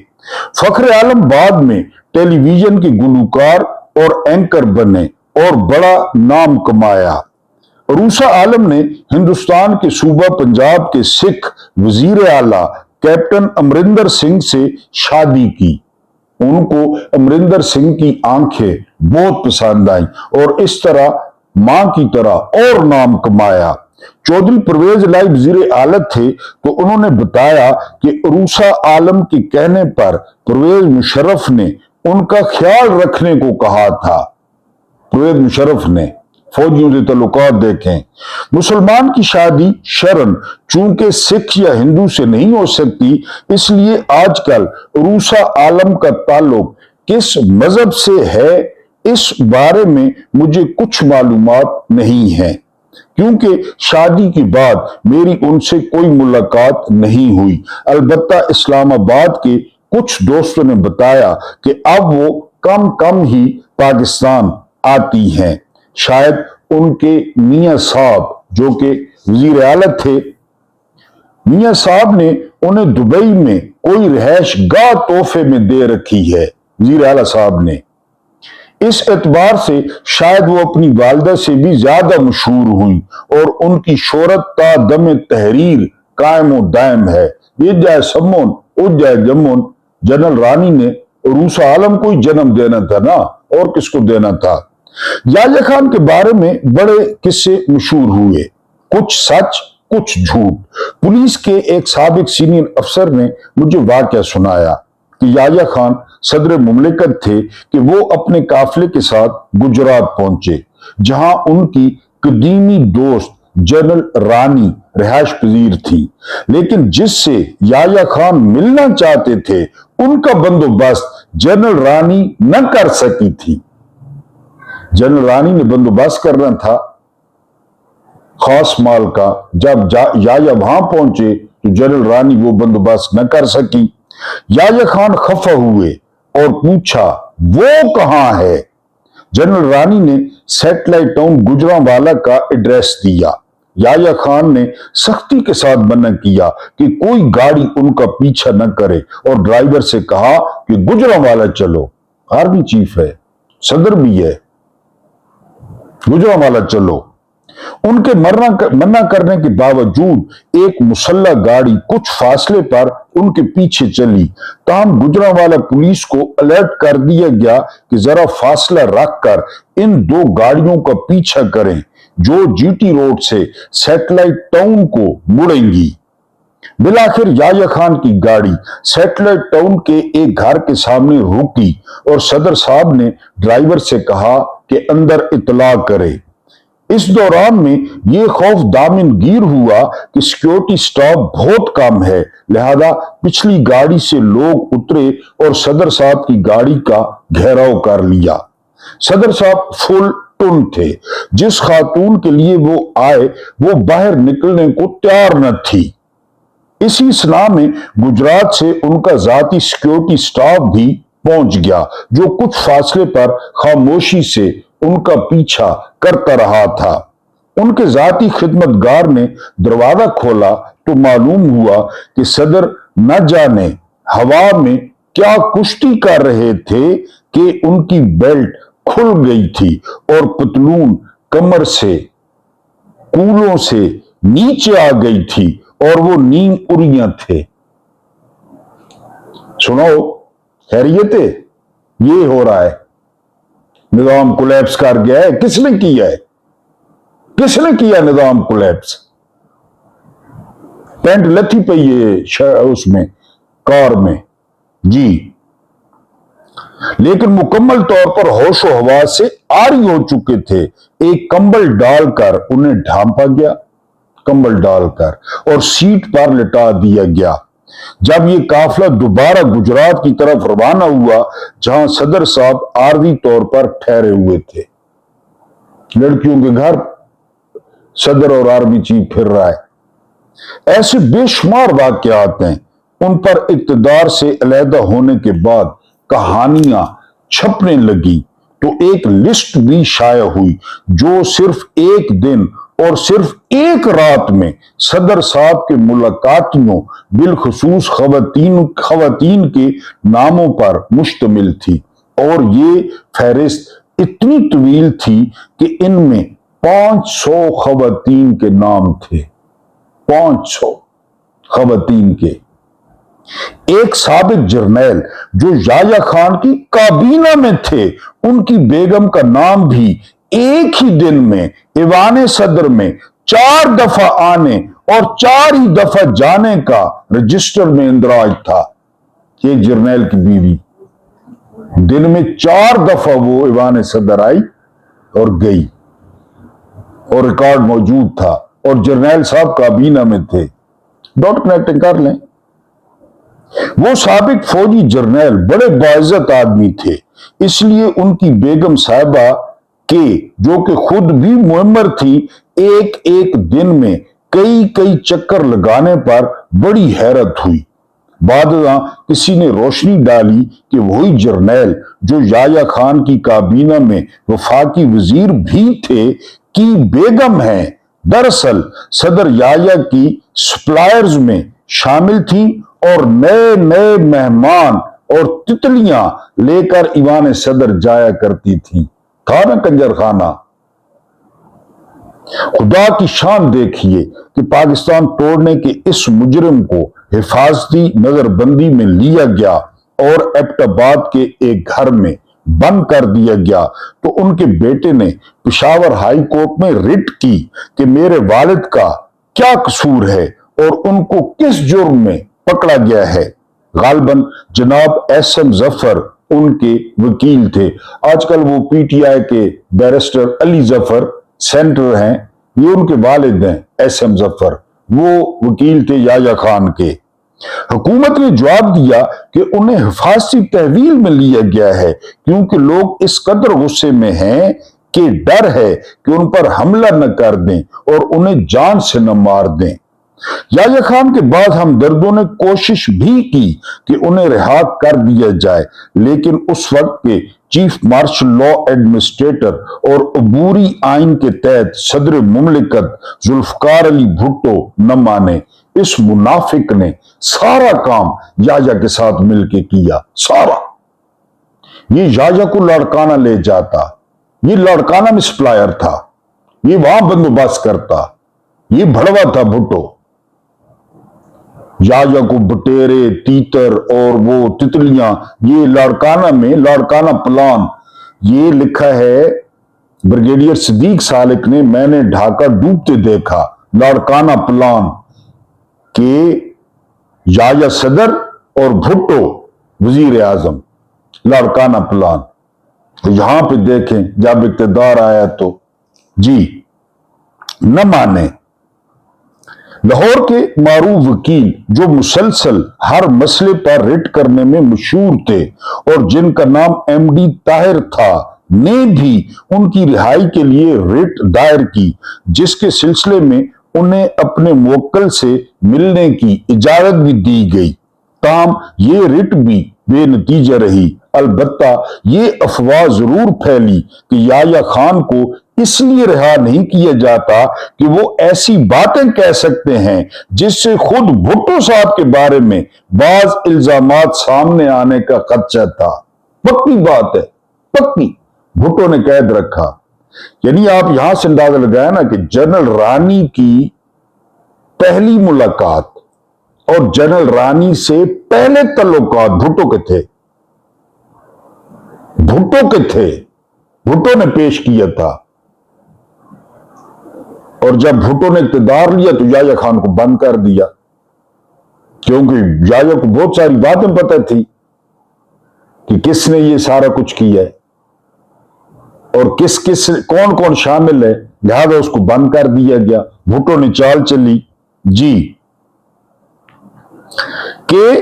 फख्र आलम बाद में टेलीविजन के गुलकार और एंकर बने और बड़ा नाम कमाया। रूसा आलम ने हिंदुस्तान के सूबा पंजाब के सिख वजीर आला कैप्टन अमरिंदर सिंह से शादी की। उनको अमरिंदर सिंह की आंखें बहुत पसंद आई और इस तरह मां की तरह और नाम कमाया। चौधरी परवेज लाई वजीर आला थे तो उन्होंने बताया कि रूसा आलम के कहने पर परवेज मुशर्रफ ने उनका ख्याल रखने को कहा था। परवेज मुशर्रफ ने फौजियों से ताल्लुकात देखें। मुसलमान की शादी शरन चूंकि सिख या हिंदू से नहीं हो सकती, इसलिए आजकल रूसा आलम का ताल्लुक किस मजहब से है इस बारे में मुझे कुछ मालूमात नहीं है, क्योंकि शादी के बाद मेरी उनसे कोई मुलाकात नहीं हुई। अलबत्ता इस्लामाबाद के कुछ दोस्तों ने बताया कि अब वो कम कम ही पाकिस्तान आती हैं। शायद उनके मियां साहब जो कि वजीर आला थे, मियां साहब ने उन्हें दुबई में कोई रिहाइश गाह तोहफे में दे रखी है, वजीर आला साहब ने। इस एतबार से शायद वो अपनी वालदा से भी ज्यादा मशहूर हुई और उनकी शोहरत ता दम तहरीर कायम व दायम है। ये जाए सम्मोन उजाए जम्मोन, जनरल रानी ने रूसा आलम को ही जन्म देना था ना, और किसको देना था। याह्या खान के बारे में बड़े किस्से मशहूर हुए, कुछ सच कुछ झूठ। पुलिस के एक साबिक सीनियर अफसर ने मुझे वाकया सुनाया कि याह्या खान सदर मुमलिकत थे कि वो अपने काफिले के साथ गुजरात पहुंचे, जहां उनकी कदीमी दोस्त जनरल रानी रिहाइश पजीर थी, लेकिन जिससे याह्या खान मिलना चाहते थे उनका बंदोबस्त जनरल रानी न कर सकी थी। जनरल रानी ने बंदोबस्त करना था खास माल का। जब याह्या वहां पहुंचे तो जनरल रानी वो बंदोबस्त न कर सकी। याह्या खान खफा हुए और पूछा वो कहां है। जनरल रानी ने सैटेलाइट टाउन गुजरांवाला का एड्रेस दिया। याह्या खान ने सख्ती के साथ मना किया कि कोई गाड़ी उनका पीछा न करे और ड्राइवर से कहा कि गुजरांवाला चलो, आर्मी चीफ है, सदर भी है, गुजरांवाला चलो। उनके मना करने के बावजूद एक मुसल्ला गाड़ी कुछ फासले पर उनके पीछे चली। ताहम गुजरांवाला पुलिस को अलर्ट कर दिया गया कि जरा फासला रखकर इन दो गाड़ियों का पीछा करें जो जीटी रोड से सैटेलाइट टाउन को मुड़ेंगी। बिलाखिर याह्या खान की गाड़ी सैटेलाइट टाउन के एक घर के सामने रुकी और सदर साहब ने ड्राइवर से कहा कि अंदर इतला करे। इस दौरान में यह खौफ दामनगीर हुआ कि सिक्योरिटी स्टाफ बहुत कम है, लिहाजा पिछली गाड़ी से लोग उतरे और सदर साहब की गाड़ी का घेराव कर लिया। सदर साहब फुल टुन थे। जिस खातून के लिए वो आए वो बाहर निकलने को तैयार न थी। इसी सलाह में गुजरात से उनका जाती सिक्योरिटी स्टाफ भी पहुंच गया, जो कुछ फासले पर खामोशी से उनका पीछा करता रहा था। उनके जाती खिदमतगार ने दरवाजा खोला तो मालूम हुआ कि सदर न जाने हवा में क्या कुश्ती कर रहे थे कि उनकी बेल्ट खुल गई थी और पतलून कमर से कूलों से नीचे आ गई थी और वो नीम उरियां थे। सुनो खैरियत है, ये हो रहा है, निजाम कोलैप्स कर गया है। किसने किया है? किसने किया निजाम कोलैप्स? पेंट लथी पई है उसमें कार में जी, लेकिन मुकम्मल तौर पर होशो हवास से आरी हो चुके थे। एक कंबल डालकर उन्हें ढांपा गया, कंबल डालकर, और सीट पर लिटा दिया गया। जब ये काफिला दोबारा गुजरात की तरफ रवाना हुआ जहां सदर साहब आर्जी तौर पर ठहरे हुए थे, लड़कियों के घर सदर और आर्मी चीफ फिर रहा है। ऐसे बेशुमार वाकयात हैं। उन पर इक्तदार से अलहदा होने के बाद कहानियां छपने लगी तो एक लिस्ट भी शाया हुई जो सिर्फ एक दिन और सिर्फ एक रात में सदर साहब के मुलाकातियों बिलखसूस खवातीन के नामों पर मुश्तमिल थी। और ये फहरिस्त इतनी तवील थी कि इनमें 500 खवातीन के नाम थे, 500 खवातीन के। एक साबिक जर्नैल जो याह्या खान की काबीना में थे, उनकी बेगम का नाम भी एक ही दिन में ईवान सदर में 4 दफा आने और 4 ही दफा जाने का रजिस्टर में इंदराज था। एक जर्नैल की बीवी दिन में 4 दफा वो ईवान सदर आई और गई, और रिकॉर्ड मौजूद था, और जर्नैल साहब काबीना में थे। डॉट कनेक्टिंग कर लें। वो साबिक फौजी जर्नैल बड़े बाइज्जत आदमी थे, इसलिए उनकी बेगम साहिबा के, जो कि खुद भी मुअम्मर थी, एक एक दिन में कई कई चक्कर लगाने पर बड़ी हैरत हुई। बादशाह किसी ने रोशनी डाली कि वही जर्नैल जो याया खान की काबीना में वफाकी वजीर भी थे की बेगम है, दरअसल सदर याया की सप्लायर्स में शामिल थी और नए नए मेहमान और तितलियां लेकर ईवान सदर जाया करती थी। था ना कंजर खाना। खुदा की शान देखिए कि पाकिस्तान तोड़ने के इस मुजरिम को हिफाजती नजरबंदी में लिया गया और एबटाबाद के एक घर में बंद कर दिया गया, तो उनके बेटे ने पेशावर हाई कोर्ट में रिट की कि मेरे वालिद का क्या कसूर है और उनको किस जुर्म में पकड़ा गया है। गालबन जनाब एसएम जफर उनके वकील थे। आजकल वो पीटीआई के बैरिस्टर अली जफर सेंटर हैं, ये उनके वालिद हैं एसएम जफर, वो वकील थे याया खान के। हुकूमत ने जवाब दिया कि उन्हें हिफाजती तहवील में लिया गया है क्योंकि लोग इस कदर गुस्से में हैं कि डर है कि उन पर हमला न कर दें और उन्हें जान से न मार दें। याया खान के बाद हम दर्दों ने कोशिश भी की कि उन्हें रिहा कर दिया जाए, लेकिन उस वक्त के चीफ मार्शल लॉ एडमिनिस्ट्रेटर और अबूरी आइन के तहत सदर मुमलिकत जुल्फकार अली भुट्टो न माने। इस मुनाफिक ने सारा काम याया के साथ मिलकर किया, सारा। ये याया को लड़काना ले जाता, ये लड़काना में सप्लायर था, ये वहां बंदोबस्त करता, ये भड़वा था भुट्टो। याया को बटेरे, तीतर और वो तितलियां, ये लाड़काना में लाड़काना प्लान, ये लिखा है ब्रिगेडियर सिद्दीक सालिक ने, मैंने ढाका डूबते देखा, लाड़काना प्लान के याया सदर और भुट्टो वजीर आजम, लाड़काना प्लान। तो यहां पे देखें जब इक़्तिदार आया तो जी न माने। लाहौर के मारूफ वकील जो मुसलसल हर मसले पर रिट करने में मशहूर थे और जिनका नाम एमडी ताहिर था, ने भी उनकी रिहाई के लिए रिट दायर की, जिसके सिलसिले में उन्हें अपने मुवक्किल से मिलने की इजाजत भी दी गई। ताम ये रिट भी बेनतीजा रही। अलबत्ता ये अफवाह जरूर फैली कि याया खान को इसलिए रिहा नहीं किया जाता कि वो ऐसी बातें कह सकते हैं जिससे खुद भुट्टो साहब के बारे में बाज इल्जामात सामने आने का खदशा था। पक्की बात है, पक्की। भुट्टो ने कैद रखा। यानी आप यहां से अंदाजा लगाया ना कि जनरल रानी की पहली मुलाकात और जनरल रानी से पहले तल्लुकात भुट्टो के थे, भुट्टो के थे, भुट्टो ने पेश किया था। और जब भुट्टो ने इक़्तिदार लिया तो याया खान को बंद कर दिया, क्योंकि याया को बहुत सारी बातें पता थी कि किसने ये सारा कुछ किया है और किस किस कौन कौन शामिल है, लिहाजा उसको बंद कर दिया गया। भुट्टो ने चाल चली जी के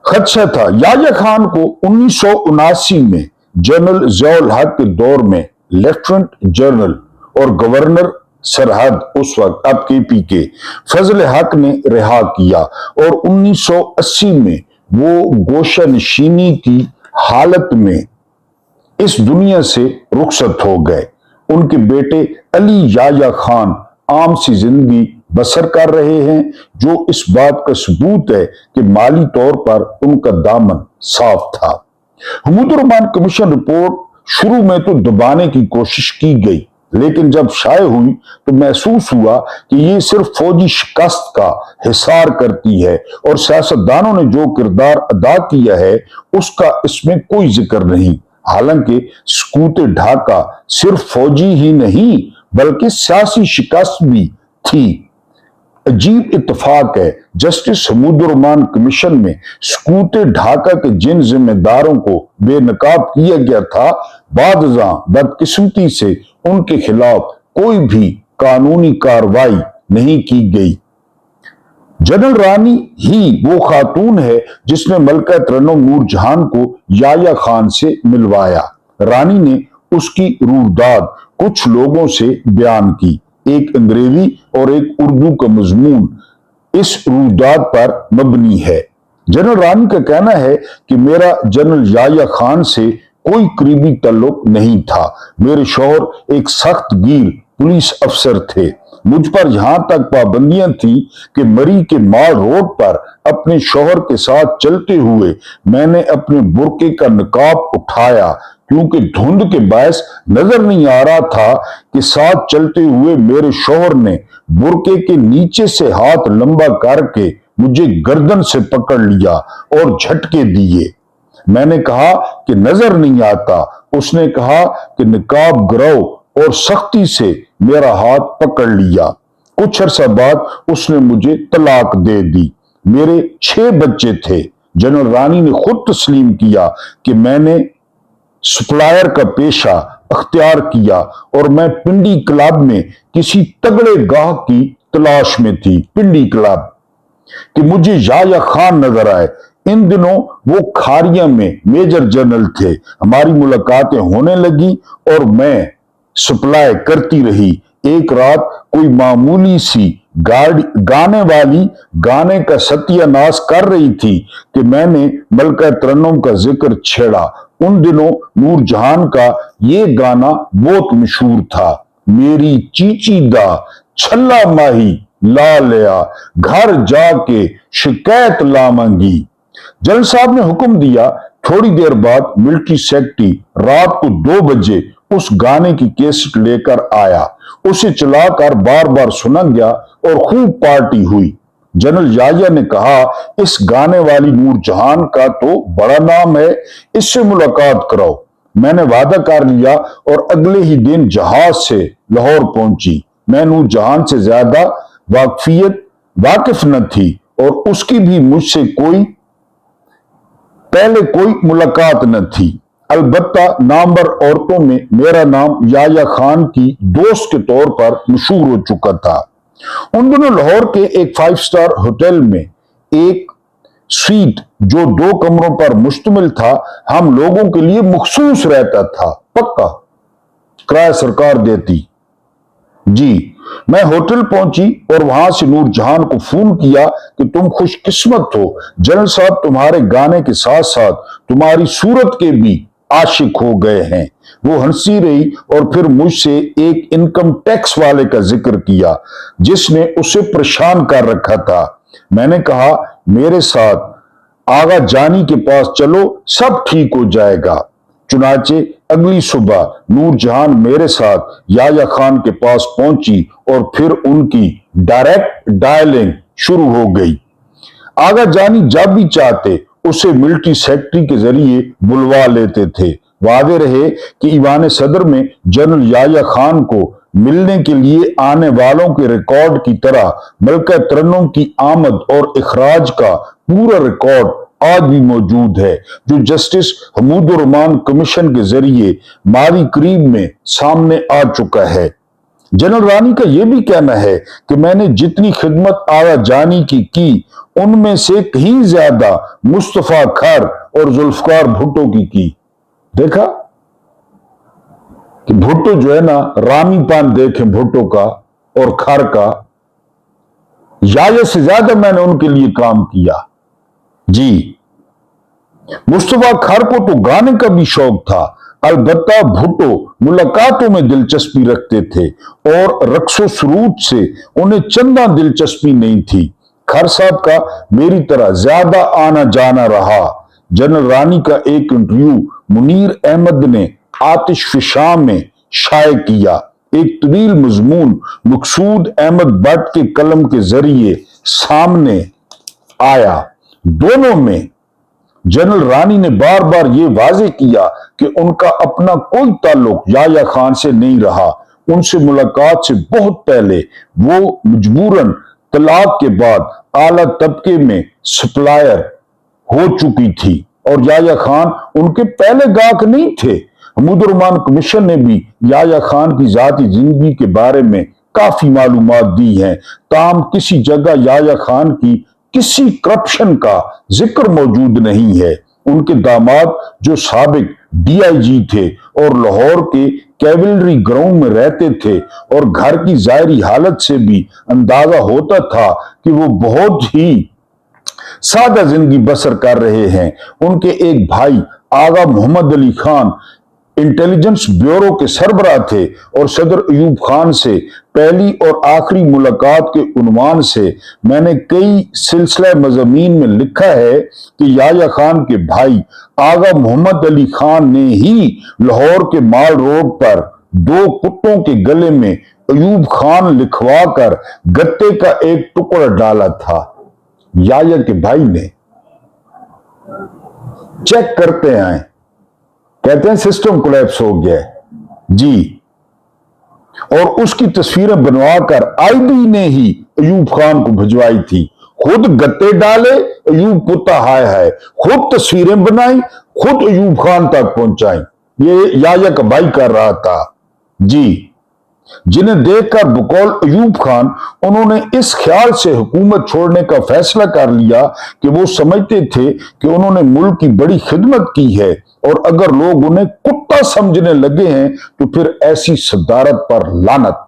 खदशा था। याया खान को 1979 में जनरल ज़ियाउल हक के दौर में लेफ्टिनेंट जनरल और गवर्नर सरहद उस वक्त अब केपी के फजल हक ने रिहा किया और 1980 में वो गोशा नशीनी की हालत में इस दुनिया से रुखसत हो गए। उनके बेटे अली याया खान आम सी जिंदगी बसर कर रहे हैं, जो इस बात का सबूत है कि माली तौर पर उनका दामन साफ था। हुमूदुर्रहमान कमीशन रिपोर्ट शुरू में तो दबाने की कोशिश की गई, लेकिन जब शाये हुई तो महसूस हुआ कि ये सिर्फ फौजी शिकस्त का हिसार करती है और सियासतदानों ने जो किरदार अदा किया है उसका इसमें कोई जिक्र नहीं। हालांकि सकूत ढाका सिर्फ फौजी ही नहीं बल्कि सियासी शिकस्त भी थी। अजीब इत्तेफाक है, जस्टिस हमूदुर्रहमान कमीशन में सकूत ढाका के जिन जिम्मेदारों को बेनकाब किया गया था, बादशाह बदकिस्मती से उनके खिलाफ कोई भी कानूनी कार्रवाई नहीं की गई। जनरल रानी ही वो खातून है जिसने मलका तरन्नुम नूरजहां को याया खान से मिलवाया। रानी ने उसकी रूहदाद कुछ लोगों से बयान की। एक अंग्रेजी और एक उर्दू का मजमून इस रूहदाद पर मबनी है। जनरल रानी का कहना है कि मेरा जनरल याया खान से कोई करीबी ताल्लुक नहीं था। मेरे शौहर एक सख्त गीर पुलिस अफसर थे। मुझ पर यहां तक पाबंदियां थी कि मरी के माल रोड पर अपने शौहर के साथ चलते हुए मैंने अपने बुर्के का नकाब उठाया, क्योंकि धुंध के बायस नजर नहीं आ रहा था कि साथ चलते हुए मेरे शौहर ने बुर्के के नीचे से हाथ लंबा करके मुझे गर्दन से पकड़ लिया और झटके दिए। मैंने कहा कि नजर नहीं आता। उसने कहा कि नकाब गिराओ और सख्ती से मेरा हाथ पकड़ लिया। कुछ अरसा बाद उसने मुझे तलाक दे दी। मेरे 6 बच्चे थे। जनरल रानी ने खुद तस्लीम किया कि मैंने सप्लायर का पेशा अख्तियार किया और मैं पिंडी क्लब में किसी तगड़े गाहक की तलाश में थी। पिंडी क्लब कि मुझे याया खान नजर आए। इन दिनों वो खारिया में मेजर जनरल थे। हमारी मुलाकातें होने लगी और मैं सप्लाई करती रही। एक रात कोई मामूली सी गाने वाली गाने का सत्यानाश कर रही थी कि मैंने मलका तरन्नुम का जिक्र छेड़ा। उन दिनों नूरजहां का ये गाना बहुत मशहूर था। मेरी चीची दा छल्ला माही ला लिया, घर जाके शिकायत लावांगी। जनरल साहब ने हुक्म दिया। थोड़ी देर बाद मिलिट्री सेक्रेटरी रात को 2 बजे उस गाने की कैसेट लेकर आया। उसे चलाकर बार बार सुना गया और खूब पार्टी हुई। जनरल याया ने कहा, इस गाने वाली नूरजहां का तो बड़ा नाम है, इससे मुलाकात कराओ। मैंने वादा कर लिया और अगले ही दिन जहाज से लाहौर पहुंची। मैं नूरजहां से ज्यादा वाकिफ न थी और उसकी भी मुझसे पहले कोई मुलाकात न थी। अलबत्ता नामवर औरतों में मेरा नाम याया खान की दोस्त के तौर पर मशहूर हो चुका था। उन दिनों लाहौर के एक 5 स्टार होटल में एक स्वीट जो 2 कमरों पर मुश्तमिल था, हम लोगों के लिए मखसूस रहता था। पक्का किराया सरकार देती। जी, मैं होटल पहुंची और वहां से नूरजहां को फोन किया कि तुम खुशकिस्मत हो, जनरल साहब तुम्हारे गाने के साथ साथ तुम्हारी सूरत के भी आशिक हो गए हैं। वो हंसी रही और फिर मुझसे एक इनकम टैक्स वाले का जिक्र किया जिसने उसे परेशान कर रखा था। मैंने कहा, मेरे साथ आगा जानी के पास चलो, सब ठीक हो जाएगा। चुनाचे अगली सुबह नूरजहां मेरे साथ याया खान के पास पहुंची और फिर उनकी डायरेक्ट डायलिंग शुरू हो गई। आगा जानी जब भी चाहते उसे मिलिट्री सेक्रेटरी के जरिए बुलवा लेते थे। वादे रहे कि ईवान सदर में जनरल याया खान को मिलने के लिए आने वालों के रिकॉर्ड की तरह मलका तरन्नुम की आमद और इखराज का पूरा रिकॉर्ड आज भी मौजूद है, जो जस्टिस हमूदुर्रहमान कमीशन के जरिए मादी करीब में सामने आ चुका है। जनरल रानी का यह भी कहना है कि मैंने जितनी खिदमत आगा जानी की उनमें से कहीं ज्यादा मुस्तफा खर और जुल्फकार भुट्टो की। देखा कि भुट्टो जो है ना, रामी पान देखे भुट्टो का और खर का, याया से ज्यादा मैंने उनके लिए काम किया। जी, मुस्तफा खर को तो गाने का भी शौक था। अलबत्ता भुट्टो मुलाकातों में दिलचस्पी रखते थे और रक्सो सरूद से उन्हें चंदा दिलचस्पी नहीं थी। खर साहब का मेरी तरह ज्यादा आना जाना रहा। जनरल रानी का एक इंटरव्यू मुनीर अहमद ने आतिश फिशा में शाये किया। एक तवील मजमून मकसूद अहमद भट्ट के कलम के जरिए सामने आया। दोनों में जनरल रानी ने बार बार यह वाजे किया कि उनका अपना कोई ताल्लुक याया खान से नहीं रहा। उनसे मुलाकात से बहुत पहले वो मजबूरन तलाक के बाद आला तबके में सप्लायर हो चुकी थी और याया खान उनके पहले गाहक नहीं थे। हमीदुर्रहमान कमीशन ने भी याया खान की जाती जिंदगी के बारे में काफी मालूमात दी हैं, ताहम किसी जगह याया खान की किसी करप्शन का जिक्र मौजूद नहीं है। उनके दामाद जो साबिक डीआईजी थे और लाहौर के कैवलरी ग्राउंड में रहते थे और घर की जाहिरी हालत से भी अंदाजा होता था कि वो बहुत ही सादा जिंदगी बसर कर रहे हैं। उनके एक भाई आगा मोहम्मद अली खान इंटेलिजेंस ब्यूरो के सरबराह थे और सदर अयूब खान से पहली और आखिरी मुलाकात के उन्वान से मैंने कई सिलसिला मज़ामीन में लिखा है कि याया खान के भाई आगा मोहम्मद अली खान ने ही लाहौर के माल रोड पर 2 कुत्तों के गले में अयूब खान लिखवा कर गत्ते का एक टुकड़ा डाला था। याया के भाई ने चेक करते आए, कहते हैं सिस्टम कोलैप्स हो गया जी, और उसकी तस्वीरें बनवाकर आईबी ने ही अयूब खान को भिजवाई थी। खुद गत्ते डाले, अयूब कुत्ता हाय हाय, खुद तस्वीरें बनाई, खुद अयूब खान तक पहुंचाई। ये याया का भाई कर रहा था जी, जिन्हें देखकर बकौल अयूब खान उन्होंने इस ख्याल से हुकूमत छोड़ने का फैसला कर लिया कि वो समझते थे कि उन्होंने मुल्क की बड़ी खिदमत की है और अगर लोग उन्हें कुत्ता समझने लगे हैं तो फिर ऐसी सदारत पर लानत।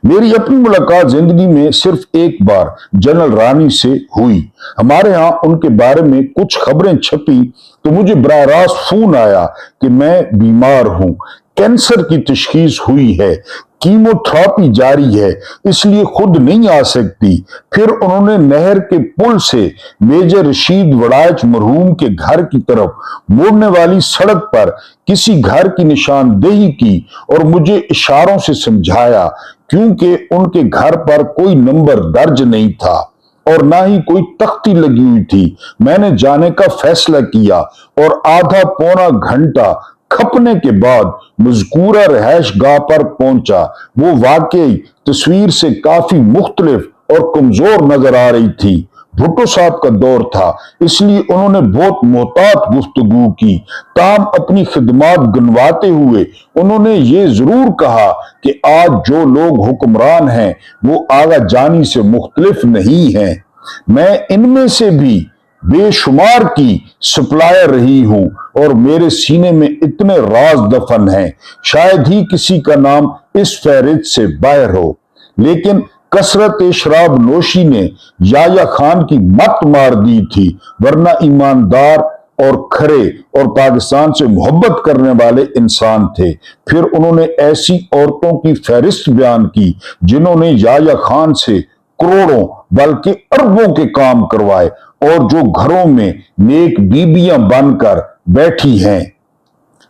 मेरी अपनी मुलाकात जिंदगी में सिर्फ एक बार जनरल रानी से हुई। हमारे यहां उनके बारे में कुछ खबरें छपी तो मुझे बराह रास्त फोन आया कि मैं बीमार हूं, कैंसर की तशखीस हुई है, कीमोथेरेपी जारी है, इसलिए खुद नहीं आ सकती। फिर उन्होंने नहर के पुल से मेजर रशीद वड़ाइच मरहूम के घर की तरफ मुड़ने वाली सड़क पर किसी घर की निशानदेही की और मुझे इशारों से समझाया, क्योंकि उनके घर पर कोई नंबर दर्ज नहीं था और ना ही कोई तख्ती लगी हुई थी। मैंने जाने का फैसला किया और आधा पौना घंटा खपने के बाद मज़कूरा रहायश गाह पर पहुंचा। वो वाकई तस्वीर से काफी मुख्तलिफ और कमजोर नजर आ रही थी। भुट्टो साहब का दौर था, इसलिए उन्होंने बहुत मोहतात गुफ्तगू की। ताम अपनी खिदमात गिनवाते हुए उन्होंने ये जरूर कहा कि आज जो लोग हुक्मरान हैं वो आगा जानी से मुख्तलिफ नहीं हैं। मैं इनमें से भी बेशुमार की सप्लायर रही हूं और मेरे सीने में इतने राज दफन हैं, शायद ही किसी का नाम इस फहरिस्त से बाहर हो। लेकिन कसरत शराब नोशी ने याया खान की मत मार दी थी, वरना ईमानदार और खरे और पाकिस्तान से मोहब्बत करने वाले इंसान थे। फिर उन्होंने ऐसी औरतों की फहरिस्त बयान की जिन्होंने याया खान से करोड़ों बल्कि अरबों के काम करवाए और जो घरों में नेक बीबियां बनकर बैठी हैं।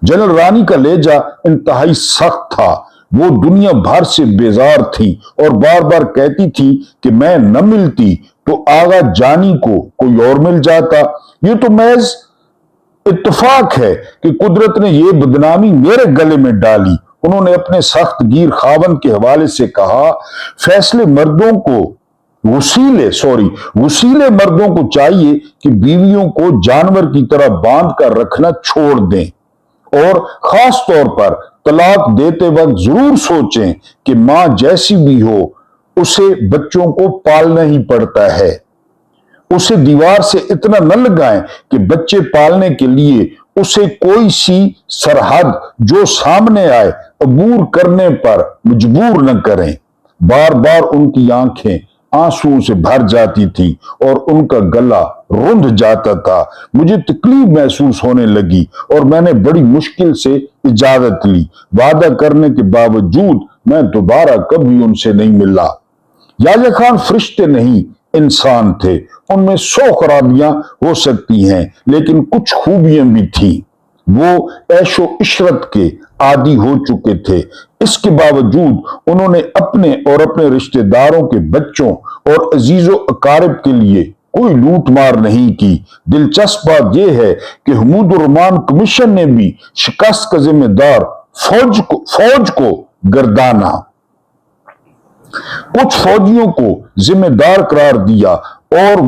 जनरल रानी का लहजा इंतहाई सख्त था। वो दुनिया भर से बेजार थी और बार बार कहती थी कि मैं न मिलती तो आगा जानी को कोई और मिल जाता। ये तो महज इत्तेफाक है कि कुदरत ने यह बदनामी मेरे गले में डाली। उन्होंने अपने सख्त गिर खावन के हवाले से कहा, फैसले मर्दों को वसीले मर्दों को चाहिए कि बीवियों को जानवर की तरह बांध कर रखना छोड़ दें और खास तौर पर तलाक देते वक्त जरूर सोचें कि मां जैसी भी हो उसे बच्चों को पालना ही पड़ता है। उसे दीवार से इतना न लगाएं कि बच्चे पालने के लिए उसे कोई सी सरहद जो सामने आए अबूर करने पर मजबूर न करें। बार बार उनकी आंखें आंसुओं से भर जाती थी और उनका गला रुंध जाता था। मुझे तकलीफ महसूस होने लगी और मैंने बड़ी मुश्किल से इजाजत ली। वादा करने के बावजूद मैं दोबारा कभी उनसे नहीं मिला। याया खान फरिश्ते नहीं इंसान थे। उनमें 100 खराबियां हो सकती हैं लेकिन कुछ खूबियां भी थी। वो ऐशो इशरत के आदी हो चुके थे। इसके बावजूद उन्होंने अपने और अपने रिश्तेदारों के बच्चों और अजीजों अकारिब के लिए कोई लूट मार नहीं की। दिलचस्प बात यह है कि हमीदुर्रहमान कमीशन ने भी शिकस्त का जिम्मेदार फौज को गर्दाना। कुछ फौजियों को जिम्मेदार करार दिया और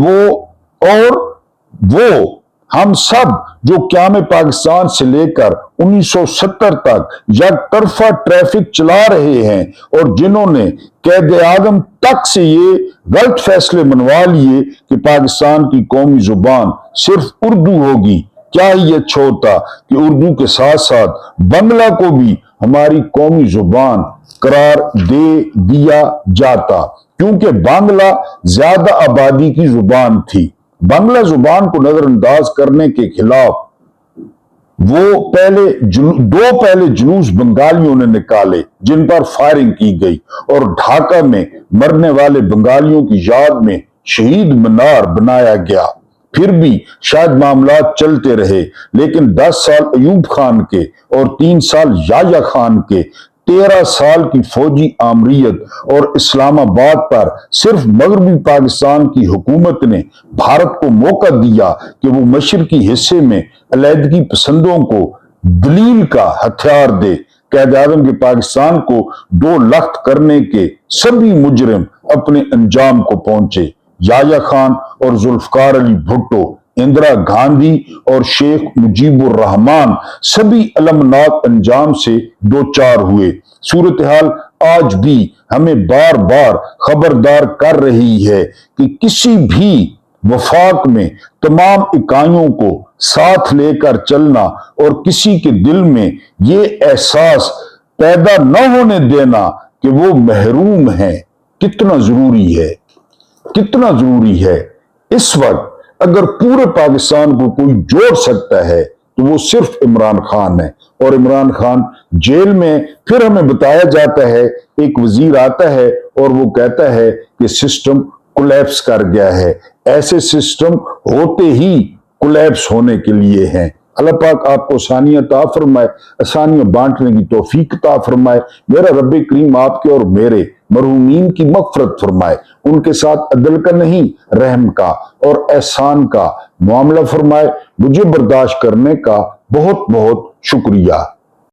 वो हम सब जो क़याम पाकिस्तान से लेकर 1970 तक यकतरफा ट्रैफिक चला रहे हैं और जिन्होंने कैद आदम तक से ये गलत फैसले मनवा लिए कि पाकिस्तान की कौमी जुबान सिर्फ उर्दू होगी, क्या ही अच्छा होता कि उर्दू के साथ साथ बांग्ला को भी हमारी कौमी जुबान करार दे दिया जाता, क्योंकि बांग्ला ज्यादा आबादी की जुबान थी। बांग्ला जुबान को नजरअंदाज करने के खिलाफ दो पहले जुलूस बंगालियों ने निकाले जिन पर फायरिंग की गई और ढाका में मरने वाले बंगालियों की याद में शहीद मीनार बनाया गया। फिर भी शायद मामला चलते रहे, लेकिन 10 साल अयूब खान के और 3 साल याह्या खान के 13 साल की फौजी आमरीयत और इस्लामाबाद पर सिर्फ मगरबी पाकिस्तान की हुकूमत ने भारत को मौका दिया कि वो मशरकी हिस्से में अलैदगी पसंदों को दलील का हथियार दे। कैद आज़म के पाकिस्तान को 2 लाख करने के सभी मुजरिम अपने अंजाम को पहुंचे। याह्या खान और जुल्फकार अली भुट्टो, इंदिरा गांधी और शेख मुजीबुर रहमान सभी अलमनाक अंजाम से दो चार हुए। सूरत हाल आज भी हमें बार बार खबरदार कर रही है कि किसी भी वफाक में तमाम इकाइयों को साथ लेकर चलना और किसी के दिल में ये एहसास पैदा न होने देना कि वो महरूम है, कितना जरूरी है। इस वक्त अगर पूरे पाकिस्तान को कोई जोड़ सकता है तो वो सिर्फ इमरान खान है, और इमरान खान जेल में। फिर हमें बताया जाता है, एक वजीर आता है और वो कहता है कि सिस्टम कोलैप्स कर गया है। ऐसे सिस्टम होते ही कोलैप्स होने के लिए हैं। अल्लाह पाक आपको आसानियां अता फरमाए, आसानियां बांटने की तौफीक अता फरमाए। मेरा रब्बे करीम आपके और मेरे मरहूमीन की मग़फ़िरत फरमाए, उनके साथ अदल का नहीं रहम का और एहसान का मामला फरमाए। मुझे बर्दाश्त करने का बहुत बहुत शुक्रिया।